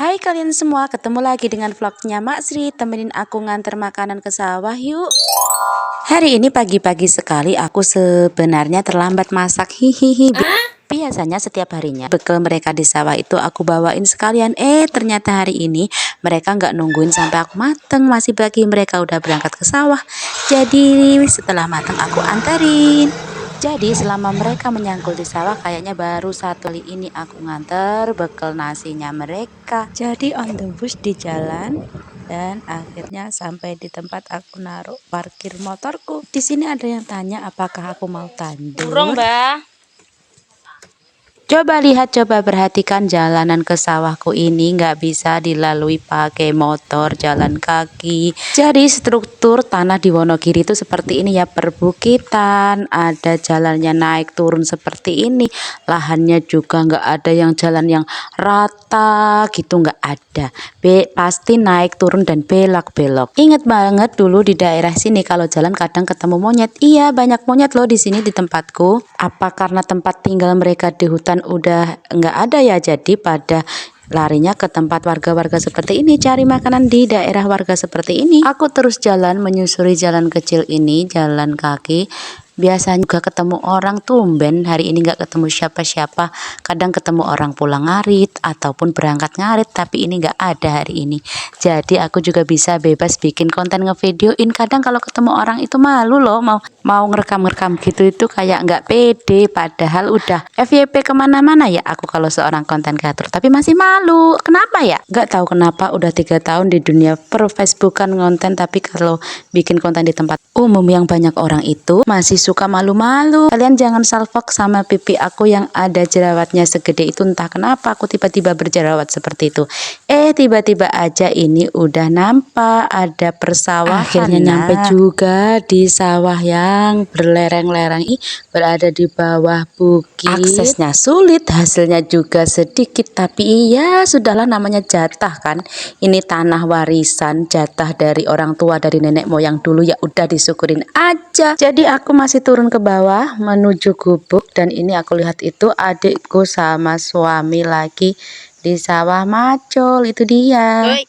Hai kalian semua, ketemu lagi dengan vlognya Mak Sri. Temenin aku nganter makanan ke sawah yuk. Hari ini pagi-pagi sekali aku sebenarnya terlambat masak. Hihihi. Biasanya setiap harinya bekal mereka di sawah itu aku bawain sekalian. Ternyata hari ini mereka nggak nungguin sampai aku mateng, masih bagi mereka udah berangkat ke sawah. Jadi setelah mateng aku anterin. Jadi selama mereka menyangkul di sawah kayaknya baru satu kali ini aku nganter bekal nasinya mereka. Jadi on the bus di jalan dan akhirnya sampai di tempat aku naruh parkir motorku. Di sini ada yang tanya apakah aku mau tandur. Burung, Mbak. Coba lihat, coba perhatikan jalanan ke sawahku ini nggak bisa dilalui pakai motor, jalan kaki. Jadi struktur tanah di Wonogiri itu seperti ini ya, perbukitan, ada jalannya naik turun seperti ini. Lahannya juga nggak ada yang jalan yang rata gitu, nggak ada. Pasti naik turun dan belok-belok. Ingat banget dulu di daerah sini kalau jalan kadang ketemu monyet. Iya, banyak monyet loh di sini di tempatku. Apa karena tempat tinggal mereka di hutan udah nggak ada ya, jadi pada larinya ke tempat warga-warga seperti ini, cari makanan di daerah warga seperti ini. Aku terus jalan menyusuri jalan kecil ini, jalan kaki. Biasanya juga ketemu orang, tumben hari ini nggak ketemu siapa-siapa. Kadang ketemu orang pulang ngarit ataupun berangkat ngarit, tapi ini nggak ada hari ini. Jadi aku juga bisa bebas bikin konten ngevideoin. Kadang kalau ketemu orang itu malu loh, mau ngerekam-ngerekam gitu, itu kayak nggak pede. Padahal udah FYP kemana-mana ya aku kalau seorang konten kreator, tapi masih malu. Kenapa ya? Nggak tahu kenapa. Udah 3 tahun di dunia per Facebookan konten, tapi kalau bikin konten di tempat umum yang banyak orang itu masih suka malu-malu. Kalian jangan salfok sama pipi aku yang ada jerawatnya segede itu. Entah kenapa aku tiba-tiba berjerawat seperti itu. Tiba-tiba aja ini udah nampak ada persawahan. Akhirnya nyampe juga di sawah yang berlereng-lereng berada di bawah bukit. Aksesnya sulit, hasilnya juga sedikit, tapi iya sudahlah, namanya jatah kan. Ini tanah warisan, jatah dari orang tua, dari nenek moyang dulu, ya udah disyukurin aja. Jadi aku masih turun ke bawah menuju gubuk, dan ini aku lihat itu adikku sama suami lagi di sawah macul, itu dia. Oi.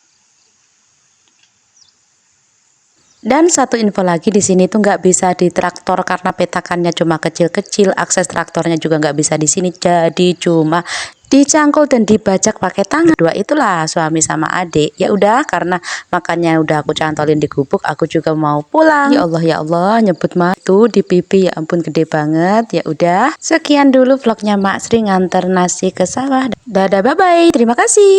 Dan satu info lagi, di sini tuh nggak bisa di traktor karena petakannya cuma kecil-kecil, akses traktornya juga nggak bisa di sini, jadi cuma dicangkul dan dibajak pakai tangan. Dua itulah suami sama adik. Ya udah, karena makannya udah aku cantolin di gubuk, aku juga mau pulang. Ya Allah, nyebut mah tuh di pipi, ya ampun gede banget. Ya udah, sekian dulu vlognya Mak Sri nganter nasi ke sawah. Dadah, bye bye, terima kasih.